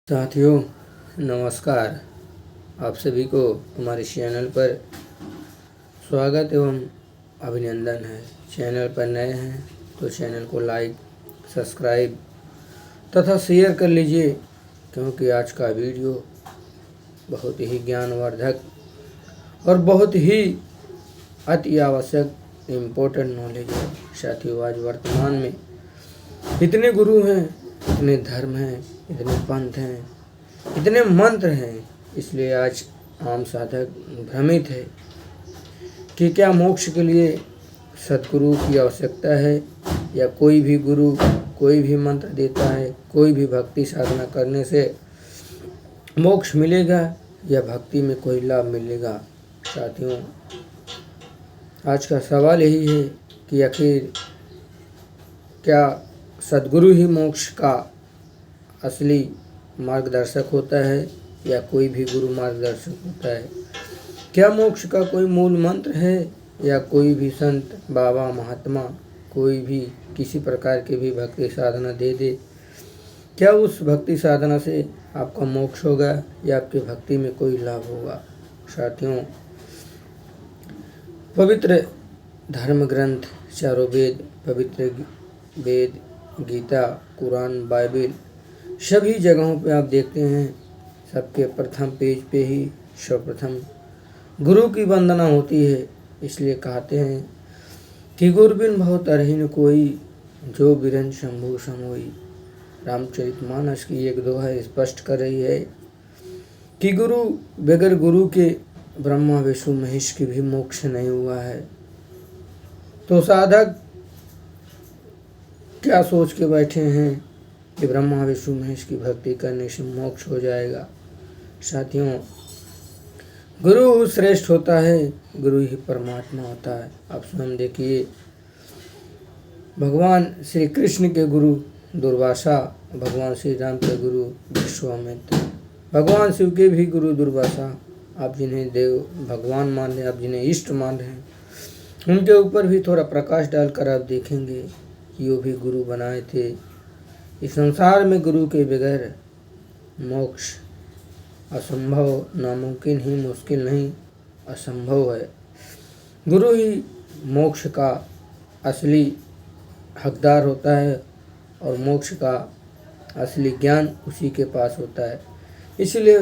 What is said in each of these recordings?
साथियों नमस्कार। आप सभी को हमारे चैनल पर स्वागत एवं अभिनंदन है। चैनल पर नए हैं तो चैनल को लाइक, सब्सक्राइब तथा शेयर कर लीजिए, क्योंकि आज का वीडियो बहुत ही ज्ञानवर्धक और बहुत ही अति आवश्यक इम्पोर्टेंट नॉलेज है। साथियों, आज वर्तमान में इतने गुरु हैं, इतने धर्म हैं, इतने पंथ हैं, इतने मंत्र हैं, इसलिए आज आम साधक भ्रमित है कि क्या मोक्ष के लिए सद्गुरु की आवश्यकता है, या कोई भी गुरु कोई भी मंत्र देता है, कोई भी भक्ति साधना करने से मोक्ष मिलेगा या भक्ति में कोई लाभ मिलेगा। साथियों, आज का सवाल यही है कि आखिर क्या सद्गुरु ही मोक्ष का असली मार्गदर्शक होता है या कोई भी गुरु मार्गदर्शक होता है? क्या मोक्ष का कोई मूल मंत्र है या कोई भी संत, बाबा, महात्मा कोई भी किसी प्रकार की भी भक्ति साधना दे दे, क्या उस भक्ति साधना से आपका मोक्ष होगा या आपकी भक्ति में कोई लाभ होगा? साथियों, पवित्र धर्म ग्रंथ चारों वेद, पवित्र वेद, गीता, कुरान, बाइबिल, सभी जगहों पे आप देखते हैं सबके प्रथम पेज पे ही सर्वप्रथम गुरु की वंदना होती है। इसलिए कहते हैं कि गुरु बिन भव तरहि न कोई, जो बिरन शंभु समोई। रामचरितमानस की एक दोहा स्पष्ट कर रही है कि गुरु बगैर गुरु के ब्रह्मा विष्णु महेश की भी मोक्ष नहीं हुआ है। तो साधक क्या सोच के बैठे हैं कि ब्रह्मा विष्णु महेश की भक्ति करने से मोक्ष हो जाएगा? साथियों, गुरु श्रेष्ठ होता है, गुरु ही परमात्मा होता है। आप स्वयं देखिए, भगवान श्री कृष्ण के गुरु दुर्वासा, भगवान श्री राम के गुरु विश्वामित्र, भगवान शिव के भी गुरु दुर्वासा। आप जिन्हें देव भगवान मान रहे, आप जिन्हें इष्ट मान रहे हैं, उनके ऊपर भी थोड़ा प्रकाश डालकर आप देखेंगे कि वो भी गुरु बनाए थे। इस संसार में गुरु के बगैर मोक्ष असंभव, नामुमकिन ही, मुश्किल नहीं, असंभव है। गुरु ही मोक्ष का असली हकदार होता है और मोक्ष का असली ज्ञान उसी के पास होता है। इसलिए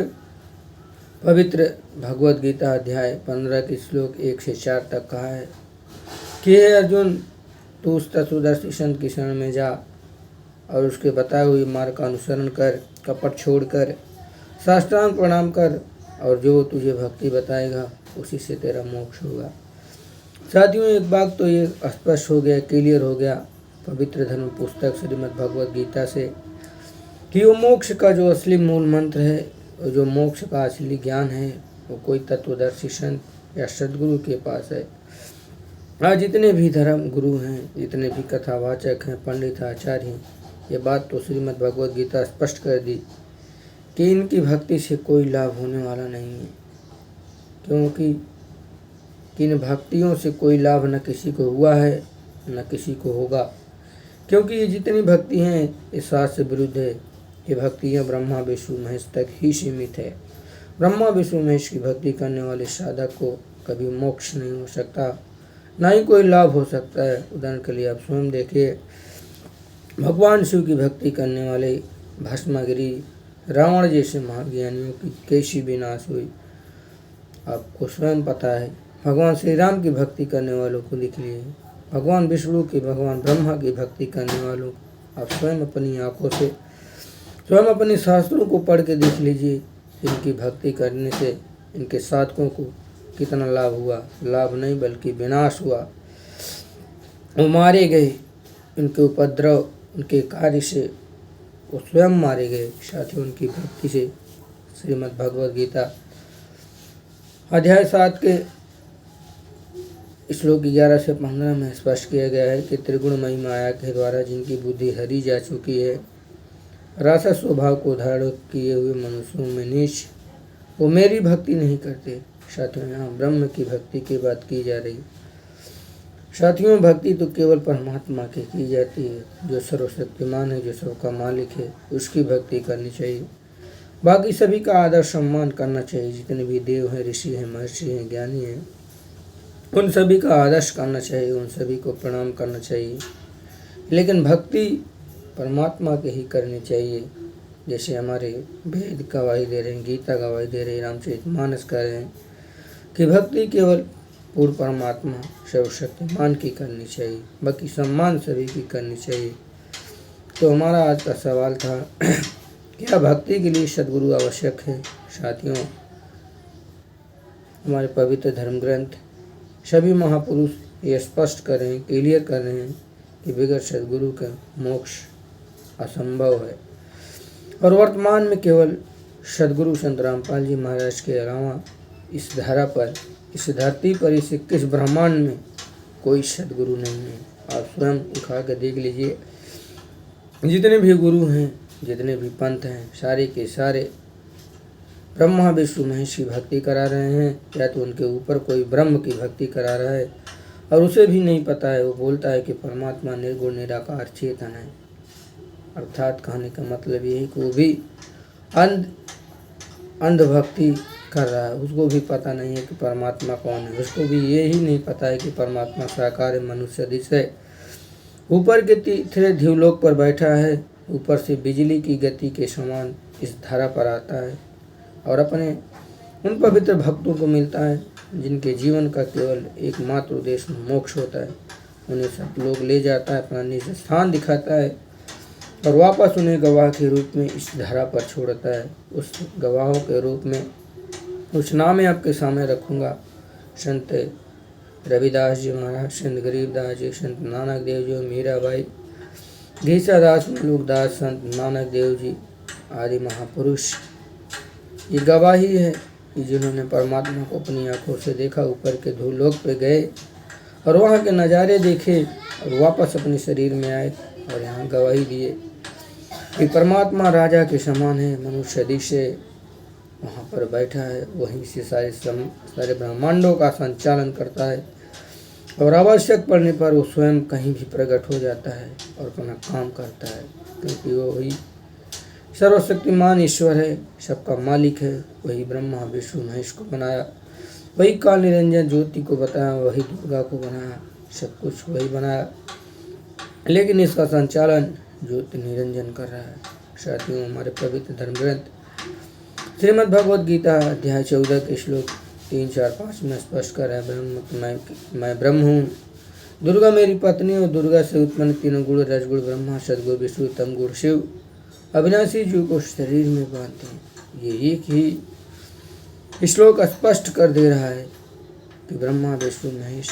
पवित्र भगवत गीता अध्याय 15 के श्लोक 1 से 4 तक कहा है कि हे अर्जुन, तू उस तत्वदर्शी संत की शरण में जा और उसके बताए हुए मार्ग का अनुसरण कर, कपट छोड़कर साष्टांग प्रणाम कर, और जो तुझे भक्ति बताएगा उसी से तेरा मोक्ष होगा। साथियों, एक बात तो ये स्पष्ट हो गया, क्लियर हो गया पवित्र धर्म पुस्तक श्रीमद् भगवद गीता से कि वो मोक्ष का जो असली मूल मंत्र है, जो मोक्ष का असली ज्ञान है, वो कोई तत्वदर्शी संत या सद्गुरु के पास है। आज जितने भी धर्म गुरु हैं, जितने भी कथावाचक हैं, पंडित, आचार्य हैं, ये बात तो श्रीमद् भगवद गीता स्पष्ट कर दी कि इनकी भक्ति से कोई लाभ होने वाला नहीं है, क्योंकि इन भक्तियों से कोई लाभ न किसी को हुआ है न किसी को होगा। क्योंकि ये जितनी भक्ति हैं ये शास्त्र से विरुद्ध है। ये भक्तियाँ ब्रह्मा विष्णु महेश तक ही सीमित है। ब्रह्मा विष्णु महेश की भक्ति करने वाले साधक को कभी मोक्ष नहीं हो सकता, ना ही कोई लाभ हो सकता है। उदाहरण के लिए आप स्वयं देखिए, भगवान शिव की भक्ति करने वाले भस्मागिरी रावण जैसे महाज्ञानियों की कैसी विनाश हुई, आपको स्वयं पता है। भगवान श्री राम की भक्ति करने वालों को देख लिए, भगवान विष्णु की, भगवान ब्रह्मा की भक्ति करने वालों आप स्वयं अपनी आँखों से, स्वयं अपने शास्त्रों को पढ़ के देख लीजिए, इनकी भक्ति करने से इनके साधकों को कितना लाभ हुआ। लाभ नहीं बल्कि विनाश हुआ। वो मारे गए, उनके उपद्रव, उनके कार्य से वो स्वयं मारे गए। साथियों, उनकी भक्ति से श्रीमद् भगवद गीता अध्याय 7 के श्लोक 11 से 15 में स्पष्ट किया गया है कि त्रिगुणमयी माया के द्वारा जिनकी बुद्धि हरी जा चुकी है, राक्षस स्वभाव को धारण किए हुए मनुष्यों में नीच, वो मेरी भक्ति नहीं करते। साथियों, यहाँ ब्रह्म की भक्ति की बात की जा रही। साथियों, भक्ति तो केवल परमात्मा की जाती है, जो सर्वशक्तिमान है, जो सबका मालिक है, उसकी भक्ति करनी चाहिए। बाकी सभी का आदर सम्मान करना चाहिए। जितने भी देव हैं, ऋषि हैं, महर्षि हैं, ज्ञानी हैं, उन सभी का आदर्श करना चाहिए, उन सभी को प्रणाम करना चाहिए। लेकिन भक्ति परमात्मा के ही करनी चाहिए। जैसे हमारे वेद गवाही दे रहे हैं, गीता गवाही दे रहे हैं, रामचरितमानस कह रहे हैं कि भक्ति केवल पूर्ण परमात्मा सर्वशक्तिमान की करनी चाहिए, बाकी सम्मान सभी की करनी चाहिए। तो हमारा आज का सवाल था क्या भक्ति के लिए सद्गुरु आवश्यक है? साथियों, हमारे पवित्र धर्म ग्रंथ सभी महापुरुष ये स्पष्ट कर रहे हैं, क्लियर कर रहे हैं कि बगैर सद्गुरु के मोक्ष असंभव है। और वर्तमान में केवल सद्गुरु संत रामपाल जी महाराज के अलावा इस धरा पर, इस धरती पर, इस 21 ब्रह्मांड में कोई सद्गुरु नहीं है। आप स्वयं उठा कर देख लीजिए, जितने भी गुरु हैं, जितने भी पंथ हैं, सारे के सारे ब्रह्मा विष्णु महेश की भक्ति करा रहे हैं, या तो उनके ऊपर कोई ब्रह्म की भक्ति करा रहा है और उसे भी नहीं पता है। वो बोलता है कि परमात्मा निर्गुण निराकार चेतन है। अर्थात कहने का मतलब यही कि वो भी अंधभक्ति कर रहा है, उसको भी पता नहीं है कि परमात्मा कौन है। उसको भी यही नहीं पता है कि परमात्मा साकार है, मनुष्य सदृश है, ऊपर के तीसरे ध्रुवलोक पर बैठा है, ऊपर से बिजली की गति के समान इस धरा पर आता है और अपने उन पवित्र भक्तों को मिलता है जिनके जीवन का केवल एकमात्र उद्देश्य मोक्ष होता है। उन्हें सब लोग ले जाता है, अपना निज स्थान दिखाता है और वापस उन्हें गवाह के रूप में इस धरा पर छोड़ता है। उस गवाहों के रूप में कुछ नाम मैं आपके सामने रखूँगा। संत रविदास जी महाराज, संत गरीबदास जी, संत नानक देव जी, मीराबाई, घीसादास, मलुकदास, संत नानक देव जी आदि महापुरुष ये गवाही है कि जिन्होंने परमात्मा को अपनी आंखों से देखा, ऊपर के ध्रुवलोक पे गए और वहाँ के नज़ारे देखे और वापस अपने शरीर में आए और यहाँ गवाही दिए कि परमात्मा राजा के समान है, मनुष्य सदृश है, वहाँ पर बैठा है, वहीं से सारे ब्रह्मांडों का संचालन करता है और आवश्यक पड़ने पर वो स्वयं कहीं भी प्रकट हो जाता है और अपना काम करता है, क्योंकि वो ही सर्वशक्तिमान ईश्वर है, सबका मालिक है। वही ब्रह्मा विष्णु महेश को बनाया, वही काल निरंजन ज्योति को बताया, वही दुर्गा को बनाया, सब कुछ वही बनाया, लेकिन इसका संचालन ज्योति निरंजन कर रहा है। साथियों, हमारे पवित्र धर्म ग्रंथ श्रीमद् भगवद गीता अध्याय 14 के श्लोक 3, 4, 5 में स्पष्ट कर रहा है, मैं ब्रह्म हूँ, दुर्गा मेरी पत्नी और दुर्गा से उत्पन्न तीनों गुण, रजगुण ब्रह्मा, सदगुण विष्णु, तम गुण शिव, अविनाशी जीव को शरीर में बांधते हैं। ये एक ही श्लोक स्पष्ट कर दे रहा है कि ब्रह्मा विष्णु महेश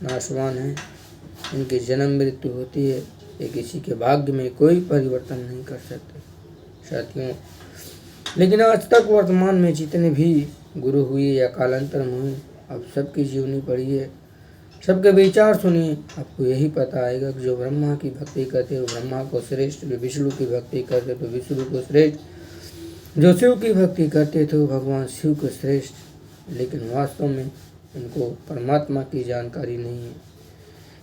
नाशवान हैं, इनकी जन्म मृत्यु होती है, ये किसी के भाग्य में कोई परिवर्तन नहीं कर सकते। साथियों, लेकिन आज तक वर्तमान में जितने भी गुरु हुए या कालांतर में हुए, अब सबकी जीवनी पढ़िए, सबके विचार सुनिए, आपको यही पता आएगा कि जो ब्रह्मा की भक्ति करते वो ब्रह्मा को श्रेष्ठ, जो विष्णु की भक्ति करते तो विष्णु को श्रेष्ठ, जो शिव की भक्ति करते थे वो भगवान शिव को श्रेष्ठ। लेकिन वास्तव में इनको परमात्मा की जानकारी नहीं है,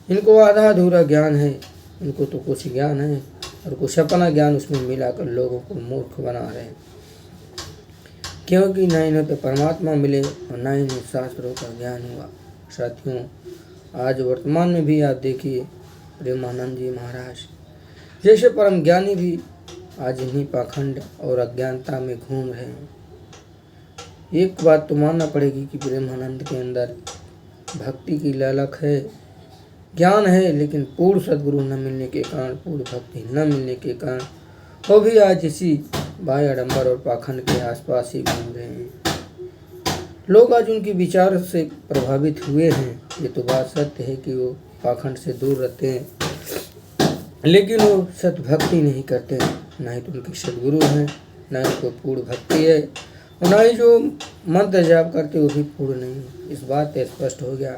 इनको आधा अधूरा ज्ञान है, इनको तो कुछ ज्ञान है और कुछ अपना ज्ञान उसमें मिलाकर लोगों को मूर्ख बना रहे हैं, क्योंकि न इन्हें तो परमात्मा मिले और न इन्हें शास्त्रों का ज्ञान हुआ। साथियों, आज वर्तमान में भी आप देखिए, प्रेमानंद जी महाराज जैसे परम ज्ञानी भी आज इन्हीं पाखंड और अज्ञानता में घूम रहे हैं। एक बात तो मानना पड़ेगी कि प्रेमानंद के अंदर भक्ति की ललक है, ज्ञान है, लेकिन पूर्ण सद्गुरु न मिलने के कारण, पूर्ण भक्ति न मिलने के कारण वो भी आज इसी बाह्य आडंबर और पाखंड के आसपास ही घूम रहे हैं। लोग आज उनके विचार से प्रभावित हुए हैं, ये तो बात सत्य है कि वो पाखंड से दूर रहते हैं, लेकिन वो सद्भक्ति नहीं करते, ना ही तो उनके सद्गुरु हैं, ना ही कोई पूर्ण भक्ति है, और ना ही जो मंत्र जाप करते वो भी पूर्ण नहीं। इस बात से स्पष्ट हो गया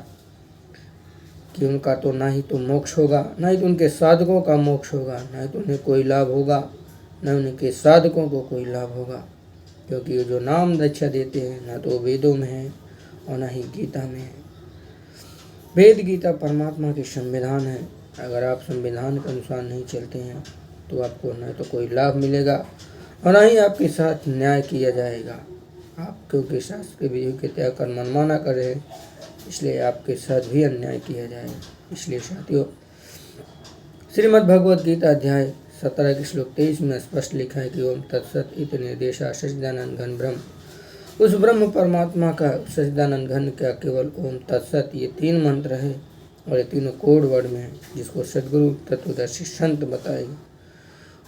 कि उनका तो ना ही तो मोक्ष होगा, ना ही तो उनके साधकों का मोक्ष होगा, ना ही तो उन्हें कोई लाभ होगा, न उनके साधकों को कोई लाभ होगा, क्योंकि जो नाम दीक्षा देते हैं ना तो वेदों में है और ना ही गीता में है। वेद गीता परमात्मा के संविधान है, अगर आप संविधान के अनुसार नहीं चलते हैं तो आपको न तो कोई लाभ मिलेगा और न ही आपके साथ न्याय किया जाएगा। आप क्योंकि शास्त्र के विधियों के त्याग कर मनमाना कर रहे हैं, इसलिए आपके साथ भी अन्याय किया जाएगा। इसलिए साथियों, श्रीमद् भगवद गीता अध्याय 17 के श्लोक 23 में स्पष्ट लिखा है कि ओम तत्सत इति निर्देशा सच्चिदानंद घन ब्रह्म। उस ब्रह्म परमात्मा का सच्चिदानंद घन का केवल ओम तत्सत, ये 3 मंत्र है और ये तीनों कोड वर्ड में है, जिसको सद्गुरु तत्वदर्शी संत बताएंगे।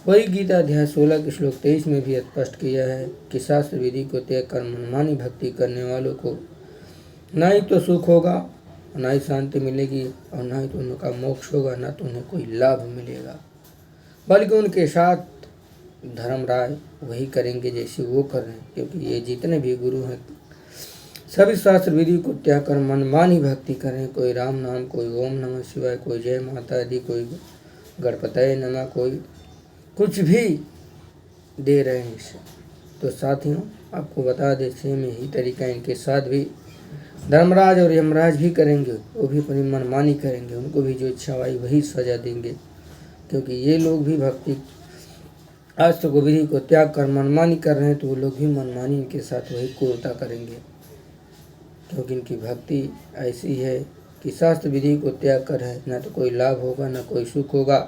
वही गीता अध्याय 16 के श्लोक 23 में भी स्पष्ट किया है कि शास्त्र विधि को त्याग कर मनमानी भक्ति करने वालों को न ही तो सुख होगा, न ही शांति मिलेगी, और न ही तो उनका मोक्ष होगा, न तो उन्हें कोई लाभ मिलेगा, बल्कि उनके साथ धर्मराज वही करेंगे जैसे वो कर रहे हैं। क्योंकि ये जितने भी गुरु हैं सभी शास्त्र विधि को त्याग कर मनमानी भक्ति करें। कोई राम नाम, कोई ओम नमः शिवाय, कोई जय माता दी, कोई गणपतये नमः, कोई कुछ भी दे रहे हैं इसे। तो साथियों, आपको बता दें सेम यही तरीका इनके साथ भी धर्मराज और यमराज भी करेंगे। वो भी अपनी मनमानी करेंगे, उनको भी जो इच्छा आई वही सजा देंगे। क्योंकि ये लोग भी भक्ति शास्त्र को विधि को त्याग कर मनमानी कर रहे हैं, तो वो लोग भी मनमानी इनके साथ वही क्रूरता करेंगे। क्योंकि इनकी भक्ति ऐसी है कि शास्त्र विधि को त्याग कर है, न तो कोई लाभ होगा, न कोई सुख होगा,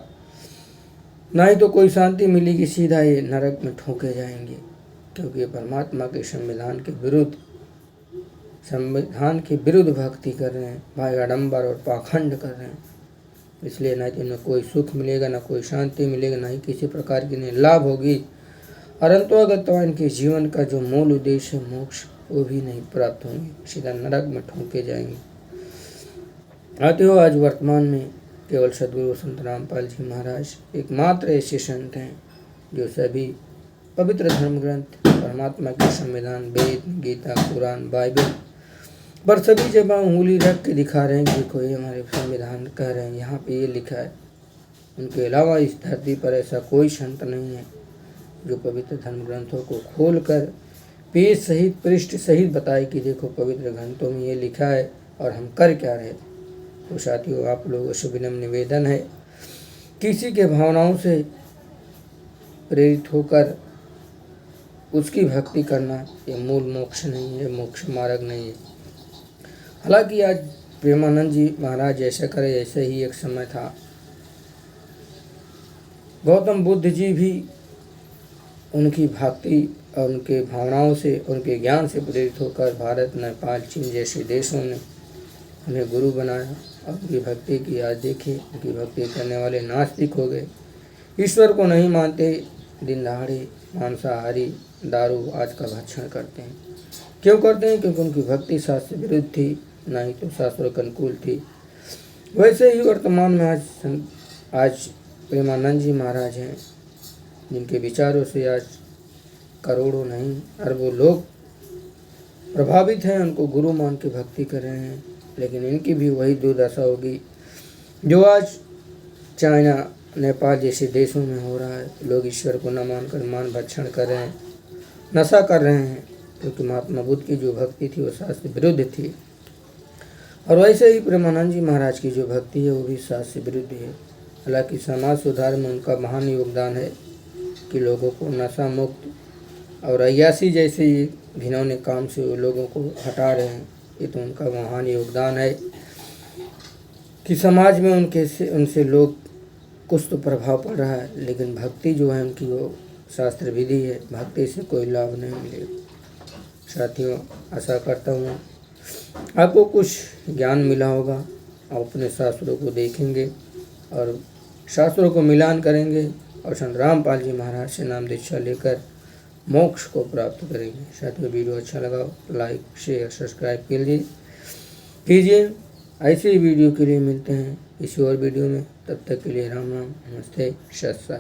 ना ही तो कोई शांति मिलेगी, सीधा ये नरक में ठोके जाएंगे। क्योंकि ये परमात्मा के संविधान के विरुद्ध भक्ति कर रहे हैं, भाई आडंबर और पाखंड कर रहे हैं। इसलिए ना तो इन्हें कोई सुख मिलेगा, ना कोई शांति मिलेगा, ना ही किसी प्रकार की इन्हें लाभ होगी, और अंतोगतवा इनके जीवन का जो मूल उद्देश्य है मोक्ष, वो भी नहीं प्राप्त होंगे, सीधा नरक में ठोके जाएंगे। आते हो आज वर्तमान में केवल सद्गुरु संत रामपाल जी महाराज एकमात्र ऐसे संत हैं जो सभी पवित्र धर्म ग्रंथ, परमात्मा के संविधान, वेद, गीता, कुरान, बाइबल पर सभी जगह उंगली रख के दिखा रहे हैं कि कोई हमारे संविधान कह रहे हैं, यहाँ पे ये लिखा है। उनके अलावा इस धरती पर ऐसा कोई संत नहीं है जो पवित्र धर्म ग्रंथों को खोल कर पेज सहित, पृष्ठ सहित बताए कि देखो पवित्र ग्रंथों में ये लिखा है और हम कर क्या रहे। तो साथियों, आप लोगों से विनम्र निवेदन है, किसी के भावनाओं से प्रेरित होकर उसकी भक्ति करना ये मूल मोक्ष नहीं है, मोक्ष मार्ग नहीं है। हालांकि आज प्रेमानंद जी महाराज जैसा करे, ऐसे ही एक समय था। गौतम बुद्ध जी भी उनकी भक्ति और उनके भावनाओं से, उनके ज्ञान से प्रेरित होकर भारत, नेपाल, चीन जैसे देशों ने उन्हें गुरु बनाया और उनकी भक्ति की। आज देखिए, उनकी भक्ति करने वाले नास्तिक हो गए, ईश्वर को नहीं मानते, दिन दहाड़े मांसाहारी, दारू आज का भक्षण करते हैं। क्यों करते हैं? क्योंकि उनकी भक्ति शास्त्र विरुद्ध थी, ना ही तो शास्त्रों के अनुकूल थी। वैसे ही वर्तमान में आज प्रेमानंद जी महाराज हैं, जिनके विचारों से आज करोड़ों नहीं अरबों लोग प्रभावित हैं, उनको गुरु मान के भक्ति कर रहे हैं। लेकिन इनकी भी वही दुर्दशा होगी जो आज चाइना, नेपाल जैसे देशों में हो रहा है। लोग ईश्वर को न मानकर मान भक्षण कर रहे हैं, नशा कर रहे हैं, क्योंकि महात्मा बुद्ध की जो भक्ति थी वो शास्त्र विरुद्ध थी। और वैसे ही प्रेमानंद जी महाराज की जो भक्ति है वो भी शास्त्र विरुद्ध है। हालांकि समाज सुधार में उनका महान योगदान है कि लोगों को नशा मुक्त और अय्यासी जैसे घिनौने काम से वो लोगों को हटा रहे हैं। ये तो उनका महान योगदान है कि समाज में उनसे लोग कुछ तो प्रभाव पड़ रहा है। लेकिन भक्ति जो है उनकी वो शास्त्र विधि है, भक्ति से कोई लाभ नहीं मिलेगा। साथियों, आशा करता हूँ आपको कुछ ज्ञान मिला होगा। आप अपने शास्त्रों को देखेंगे और शास्त्रों को मिलान करेंगे और संत रामपाल जी महाराज से नाम दीक्षा लेकर मोक्ष को प्राप्त करेंगे। साथियों, वीडियो अच्छा लगा लाइक, शेयर, सब्सक्राइब कीजिए। ऐसे ही वीडियो के लिए मिलते हैं किसी और वीडियो में। तब तक के लिए राम राम, नमस्ते, सत श्री अकाल।